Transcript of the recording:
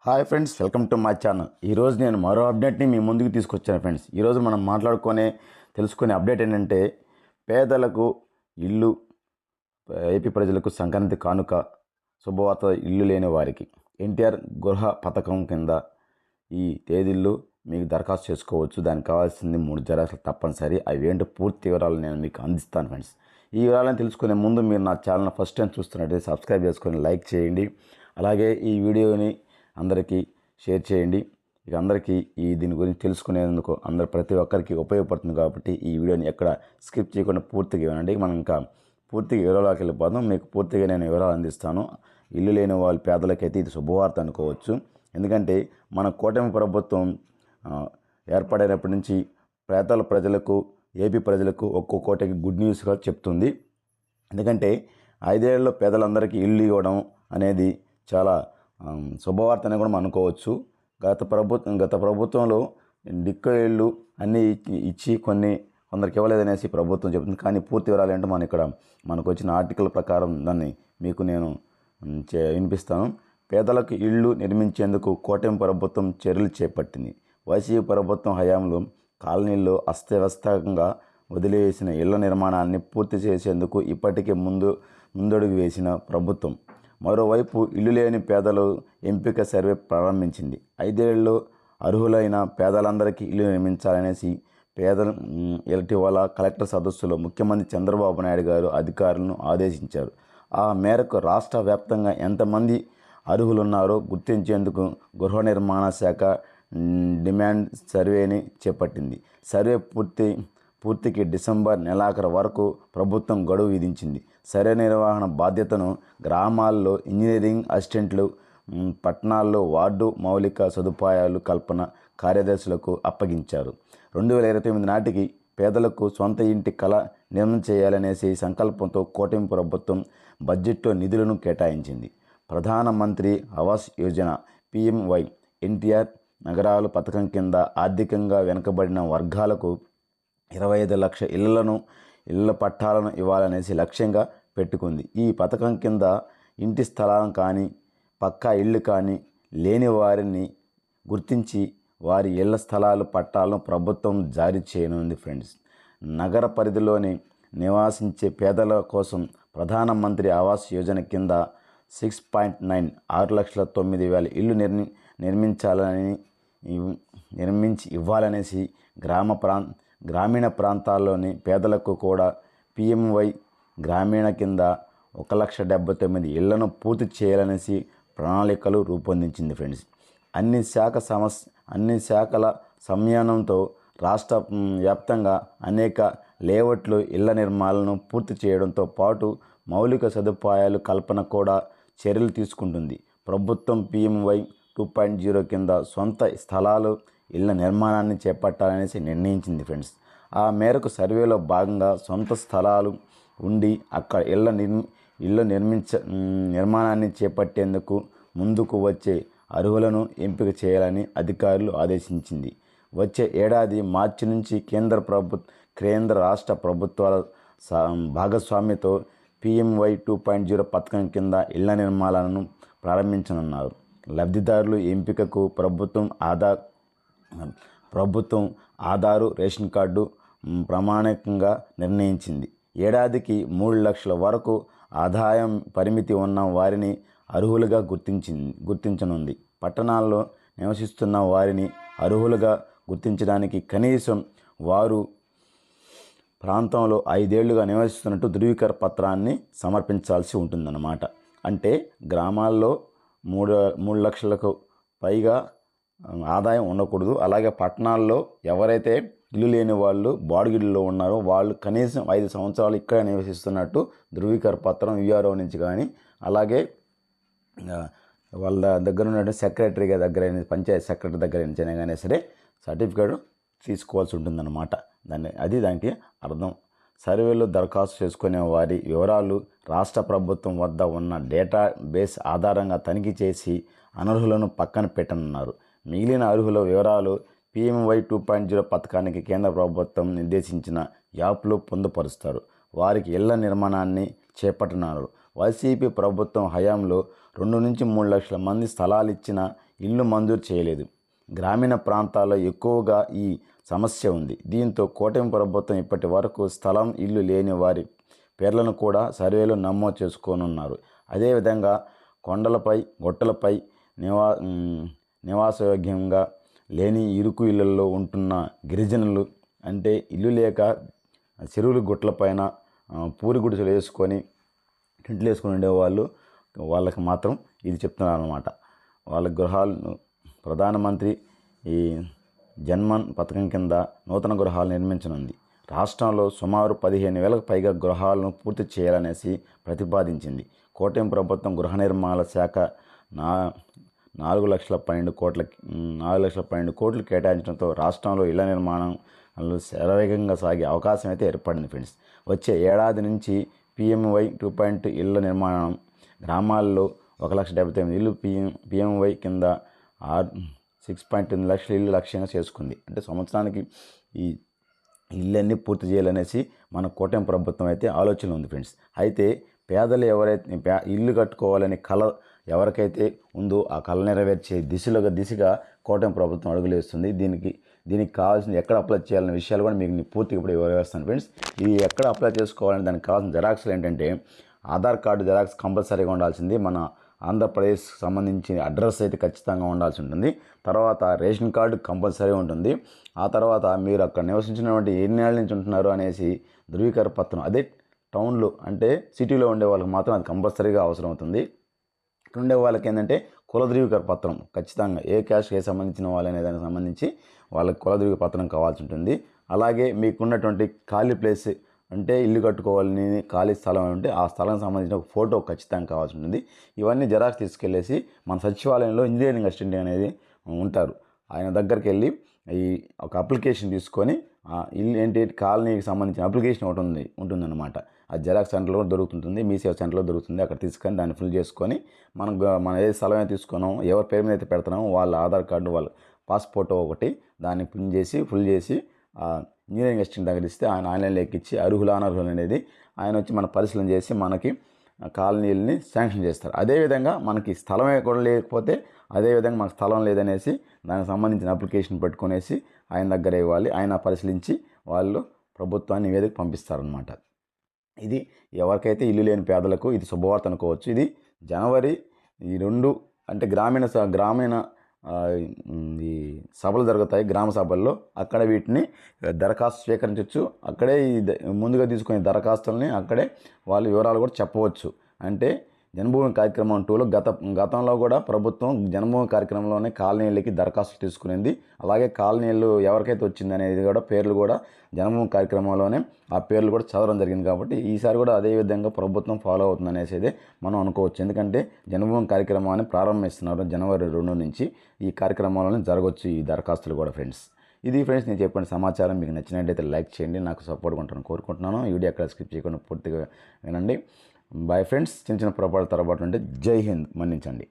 Hi friends, welcome to my channel. ఈరోజు నేను మరో అప్డేట్ని మీ ముందుకు తీసుకొచ్చాను ఫ్రెండ్స్. ఈరోజు మనం తెలుసుకునే అప్డేట్ ఏంటంటే, పేదలకు ఇల్లు, ఏపీ ప్రజలకు సంక్రాంతి కానుక, శుభవార్త. ఇల్లు లేని వారికి ఎన్టీఆర్ గృహ పథకం కింద ఈ తేదీల్లో మీకు దరఖాస్తు చేసుకోవచ్చు. దానికి కావాల్సింది 3 జెరాక్స్లు తప్పనిసరి. అవి ఏంటో పూర్తి వివరాలు నేను మీకు అందిస్తాను ఫ్రెండ్స్. ఈ వివరాలను తెలుసుకునే ముందు మీరు నా ఛానల్ ఫస్ట్ టైం చూస్తున్నట్లయితే సబ్స్క్రైబ్ చేసుకొని లైక్ చేయండి. అలాగే ఈ వీడియోని అందరికీ షేర్ చేయండి. ఇక అందరికీ దీని గురించి తెలుసుకునేందుకు ప్రతి ఒక్కరికి ఉపయోగపడుతుంది కాబట్టి ఈ వీడియోని ఎక్కడ స్కిప్ చేయకుండా పూర్తిగా వినండి. మనం ఇంకా పూర్తిగా వివరాలకు వెళ్ళిపోదాం. మీకు పూర్తిగా నేను వివరాలు అందిస్తాను. ఇల్లు లేని వాళ్ళ పేదలకైతే ఇది శుభవార్త అనుకోవచ్చు. ఎందుకంటే మన కూటమి ప్రభుత్వం ఏర్పడినప్పటి నుంచి పేదల ప్రజలకు, ఏపీ ప్రజలకు ఒక్కొక్కటికి గుడ్ న్యూస్గా చెప్తుంది. ఎందుకంటే 5 ఏళ్లలో పేదలందరికీ ఇల్లు ఇవ్వడం అనేది చాలా శుభవార్త అని కూడా మనం అనుకోవచ్చు. గత ప్రభుత్వంలో డిక్కో ఇళ్ళు అన్నీ ఇచ్చి కొందరికి ఇవ్వలేదనేసి ప్రభుత్వం చెబుతుంది. కానీ పూర్తి వివరాలు ఏంటో మనకు వచ్చిన ఆర్టికల్ ప్రకారం దాన్ని మీకు నేను వినిపిస్తాను. పేదలకు ఇళ్ళు నిర్మించేందుకు కూటమి ప్రభుత్వం చర్యలు చేపట్టింది. వైసీపీ ప్రభుత్వం హయాంలో కాలనీల్లో అస్తవ్యస్తంగా వదిలివేసిన ఇళ్ల నిర్మాణాన్ని పూర్తి చేసేందుకు ఇప్పటికే ముందడుగు వేసిన ప్రభుత్వం మరోవైపు ఇల్లు లేని పేదలు ఎంపిక సర్వే ప్రారంభించింది. 5 ఏళ్లలో అర్హులైన పేదలందరికీ ఇల్లు నిర్మించాలనేసి ఇటీవల కలెక్టర్ సదస్సులో ముఖ్యమంత్రి చంద్రబాబు నాయుడు గారు అధికారులను ఆదేశించారు. ఆ మేరకు రాష్ట్ర వ్యాప్తంగా ఎంతమంది అర్హులున్నారో గుర్తించేందుకు గృహ నిర్మాణ శాఖ డిమాండ్ సర్వేని చేపట్టింది. సర్వే పూర్తికి డిసెంబర్ నెలాఖరు వరకు ప్రభుత్వం గడువు విధించింది. సర్వే నిర్వహణ బాధ్యతను గ్రామాల్లో ఇంజనీరింగ్ అసిస్టెంట్లు, పట్టణాల్లో వార్డు మౌలిక సదుపాయాలు కల్పన కార్యదర్శులకు అప్పగించారు. 2029 నాటికి పేదలకు సొంత ఇంటి కళ నిర్మాణం చేయాలనేసి సంకల్పంతో కూటమి ప్రభుత్వం బడ్జెట్లో నిధులను కేటాయించింది. ప్రధానమంత్రి ఆవాస్ యోజన PMY ఎన్టీఆర్ నగరాలు పథకం కింద ఆర్థికంగా వెనుకబడిన వర్గాలకు 25 లక్షల ఇళ్ల పట్టాలను ఇవ్వాలనేసి లక్ష్యంగా పెట్టుకుంది. ఈ పథకం కింద ఇంటి స్థలం కానీ, పక్కా ఇళ్ళు కానీ లేని వారిని గుర్తించి వారి ఇళ్ల స్థలాలు పట్టాలను ప్రభుత్వం జారీ చేయనుంది ఫ్రెండ్స్. నగర పరిధిలోని నివాసించే పేదల కోసం ప్రధానమంత్రి ఆవాస్ యోజన కింద 6.9 6,09,000 ఇల్లు నిర్మించి ఇవ్వాలనేసి గ్రామీణ ప్రాంతాల్లోని పేదలకు కూడా PMY గ్రామీణ కింద 1,79,000 ఇళ్లను పూర్తి చేయాలనేసి ప్రణాళికలు రూపొందించింది ఫ్రెండ్స్. అన్ని శాఖల సమన్వయంతో రాష్ట్ర వ్యాప్తంగా అనేక లేఅవుట్లు ఇళ్ల నిర్మాణాలను పూర్తి చేయడంతో పాటు మౌలిక సదుపాయాలు కల్పన కూడా చర్యలు తీసుకుంటుంది. ప్రభుత్వం PMY 2.0 కింద సొంత స్థలాలు ఇళ్ల నిర్మాణాన్ని చేపట్టాలనేసి నిర్ణయించింది ఫ్రెండ్స్. ఆ మేరకు సర్వేలో భాగంగా సొంత స్థలాలు ఉండి అక్కడ ఇళ్ల నిర్మాణాన్ని చేపట్టేందుకు ముందుకు వచ్చే అర్హులను ఎంపిక చేయాలని అధికారులు ఆదేశించింది. వచ్చే ఏడాది మార్చి నుంచి కేంద్ర రాష్ట్ర ప్రభుత్వాల భాగస్వామ్యంతో PMY 2.0 పథకం కింద ఇళ్ల నిర్మాణాలను ప్రారంభించనున్నారు. లబ్ధిదారుల ఎంపికకు ప్రభుత్వం ఆధారు, రేషన్ కార్డు ప్రామాణికంగా నిర్ణయించింది. ఏడాదికి 3 లక్షల వరకు ఆదాయం పరిమితి ఉన్న వారిని అర్హులుగా గుర్తించనుంది. పట్టణాల్లో నివసిస్తున్న వారిని అర్హులుగా గుర్తించడానికి కనీసం వారు ప్రాంతంలో 5 ఏళ్లుగా నివసిస్తున్నట్టు ధృవీకరణ పత్రాన్ని సమర్పించాల్సి ఉంటుందన్నమాట. అంటే గ్రామాల్లో 3 లక్షలకు పైగా ఆదాయం ఉండకూడదు. అలాగే పట్టణాల్లో ఎవరైతే ఇల్లు లేని వాళ్ళు బాడుగిళ్ళలో ఉన్నారో వాళ్ళు కనీసం 5 సంవత్సరాలు ఇక్కడ నివసిస్తున్నట్టు ధృవీకరణ పత్రం VRO నుంచి కానీ, అలాగే వాళ్ళ దగ్గర ఉన్న సెక్రటరీ దగ్గర, పంచాయతీ సెక్రటరీ దగ్గర నుంచి కానీ సరే సర్టిఫికేట్ తీసుకోవాల్సి ఉంటుందన్నమాట. దానికి అర్థం. సర్వేలో దరఖాస్తు చేసుకునే వారి వివరాలు రాష్ట్ర ప్రభుత్వం వద్ద ఉన్న డేటా బేస్ ఆధారంగా తనిఖీ చేసి అనర్హులను పక్కన పెట్టనున్నారు. మిగిలిన అర్హుల వివరాలు PMY 2.0 పథకానికి కేంద్ర ప్రభుత్వం నిర్దేశించిన యాప్లో పొందుపరుస్తారు. వారికి ఇళ్ల నిర్మాణాన్ని చేపట్టనున్నారు. వైసీపీ ప్రభుత్వం హయాంలో 2 నుంచి 3 లక్షల మంది స్థలాలు ఇచ్చిన ఇల్లు మంజూరు చేయలేదు. గ్రామీణ ప్రాంతాల్లో ఎక్కువగా ఈ సమస్య ఉంది. దీంతో కూటమి ప్రభుత్వం ఇప్పటి వరకు స్థలం, ఇల్లు లేని వారి పేర్లను కూడా సర్వేలో నమోదు చేసుకోనున్నారు. అదేవిధంగా కొండలపై, గుట్టలపై నివాసయోగ్యంగా లేని ఇరుకు ఇళ్లలో ఉంటున్న గిరిజనులు, అంటే ఇల్లు లేక చెరువులు గుట్టలపైన పూరి గుడిసెలు వేసుకొని టెంట్లు వేసుకొని ఉండేవాళ్ళు, వాళ్ళకి మాత్రం ఇది చెప్తున్నారు అన్నమాట. వాళ్ళ గృహాలను ప్రధానమంత్రి ఈ జన్మన్ పథకం కింద నూతన గృహాలు నిర్మించనుంది. రాష్ట్రంలో సుమారు 15,000కు పైగా గృహాలను పూర్తి చేయాలనేసి ప్రతిపాదించింది. కూటమి ప్రభుత్వం గృహ నిర్మాణ శాఖ 4,12 కోట్లు కేటాయించడంతో రాష్ట్రంలో ఇళ్ల నిర్మాణం శరవేగంగా సాగే అవకాశం అయితే ఏర్పడింది ఫ్రెండ్స్. వచ్చే ఏడాది నుంచి PMY 2.0 ఇళ్ల నిర్మాణం గ్రామాల్లో 1,79,000 ఇల్లు PMY కింద 6.8 లక్షల ఇల్లు లక్ష్యంగా చేసుకుంది. అంటే సంవత్సరానికి ఈ ఇళ్ళన్నీ పూర్తి చేయాలనేసి మన కూటమి ప్రభుత్వం అయితే ఆలోచన ఉంది ఫ్రెండ్స్. అయితే పేదలు ఎవరైతే ఇల్లు కట్టుకోవాలని కళ ఎవరికైతే ఉందో ఆ కళ నెరవేర్చే దిశగా కూటమి ప్రభుత్వం అడుగులేస్తుంది. దీనికి కావాల్సిన ఎక్కడ అప్లై చేయాలనే విషయాలు కూడా మీకు పూర్తిగా ఇప్పుడు వివరిస్తాను ఫ్రెండ్స్. ఇది ఎక్కడ అప్లై చేసుకోవాలని దానికి కావాల్సిన జెరాక్స్లు ఏంటంటే ఆధార్ కార్డు జెరాక్స్ కంపల్సరీగా ఉండాల్సింది. మన ఆంధ్రప్రదేశ్ సంబంధించిన అడ్రస్ అయితే ఖచ్చితంగా ఉండాల్సి ఉంటుంది. తర్వాత రేషన్ కార్డు కంపల్సరీ ఉంటుంది. ఆ తర్వాత మీరు అక్కడ నివసించినటువంటి ఎన్నేళ్ళ నుంచి ఉంటున్నారు అనేసి ధృవీకరణ పత్రం, అదే టౌన్లో అంటే సిటీలో ఉండే వాళ్ళకి మాత్రం అది కంపల్సరీగా అవసరం అవుతుంది. ఇక్కడ ఉండే వాళ్ళకి ఏంటంటే కుల ధృవీకరణ పత్రం ఖచ్చితంగా ఏ క్యాస్ట్కి సంబంధించిన వాళ్ళనే దానికి సంబంధించి వాళ్ళకి కుల ధృవీకరణ పత్రం కావాల్సి ఉంటుంది. అలాగే మీకున్నటువంటి ఖాళీ ప్లేస్ అంటే ఇల్లు కట్టుకోవాలని ఖాళీ స్థలం ఉంటే ఆ స్థలానికి సంబంధించిన ఒక ఫోటో ఖచ్చితంగా కావాల్సి ఉంటుంది. ఇవన్నీ జెరాక్స్ తీసుకెళ్ళేసి మన సచివాలయంలో ఇంజనీరింగ్ అసిస్టెంట్ అనేది ఉంటారు, ఆయన దగ్గరికి వెళ్ళి ఈ ఒక అప్లికేషన్ తీసుకొని ఇల్లు ఏంటి కాలనీకి సంబంధించిన అప్లికేషన్ ఒకటి ఉంటుందన్నమాట. ఆ జెరాక్స్ సెంటర్లో కూడా దొరుకుతుంటుంది, మీ సేవ సెంటర్లో దొరుకుతుంది. అక్కడ తీసుకొని దాన్ని ఫిల్ చేసుకొని మనం ఏ స్థలం అయితే తీసుకున్నామో ఎవరి పేరు మీద అయితే పెడుతున్నామో వాళ్ళ ఆధార్ కార్డు, వాళ్ళ పాస్పోర్ట్ ఒకటి దాన్ని ఫిల్ చేసి ఇంజనీరింగ్ అసిస్టెంట్ దగ్గర ఇస్తే ఆయన ఆన్లైన్లో ఎక్కించి అర్హులు అనర్హులు అనేది ఆయన వచ్చి మన పరిశీలన చేసి మనకి కాలనీలని శాంక్షన్ చేస్తారు. అదేవిధంగా మనకి స్థలమే కూడా లేకపోతే అదేవిధంగా మనకు స్థలం లేదనేసి దానికి సంబంధించిన అప్లికేషన్ పెట్టుకునేసి ఆయన దగ్గర ఇవ్వాలి. ఆయన పరిశీలించి వాళ్ళు ప్రభుత్వాన్ని నివేదిక పంపిస్తారనమాట. ఇది ఎవరికైతే ఇల్లు లేని పేదలకు ఇది శుభవార్త అనుకోవచ్చు. ఇది జనవరి 2 అంటే గ్రామీణ ఈ సభలు జరుగుతాయి, గ్రామ సభల్లో. అక్కడ వీటిని దరఖాస్తు స్వీకరించవచ్చు. అక్కడే ముందుగా తీసుకునే దరఖాస్తుల్ని అక్కడే వాళ్ళ వివరాలు కూడా చెప్పవచ్చు. అంటే జన్మభూమి కార్యక్రమం 2లో గతంలో కూడా ప్రభుత్వం జన్మభూమి కార్యక్రమంలోనే కాలనీలకి దరఖాస్తు తీసుకునేది. అలాగే కాలనీలు ఎవరికైతే వచ్చింది అనేది కూడా పేర్లు కూడా జన్మభూమి కార్యక్రమంలోనే ఆ పేర్లు కూడా చదవడం జరిగింది. కాబట్టి ఈసారి కూడా అదేవిధంగా ప్రభుత్వం ఫాలో అవుతుంది అనేసి మనం అనుకోవచ్చు. ఎందుకంటే జన్మభూమి కార్యక్రమాన్ని ప్రారంభిస్తున్నారు జనవరి 2 నుంచి. ఈ కార్యక్రమంలోనే జరగవచ్చు ఈ దరఖాస్తులు కూడా ఫ్రెండ్స్. ఇది ఫ్రెండ్స్ నేను చెప్పిన సమాచారం మీకు నచ్చినట్టయితే లైక్ చేయండి, నాకు సపోర్ట్గా ఉంటాను కోరుకుంటున్నాను. ఈ వీడియో ఎక్కడ స్కిప్ చేయకుండా పూర్తిగా వినండి. Bye friends. చిన్న పొరపాటు తరబడి ఉంటే జై హింద్, మన్నించండి.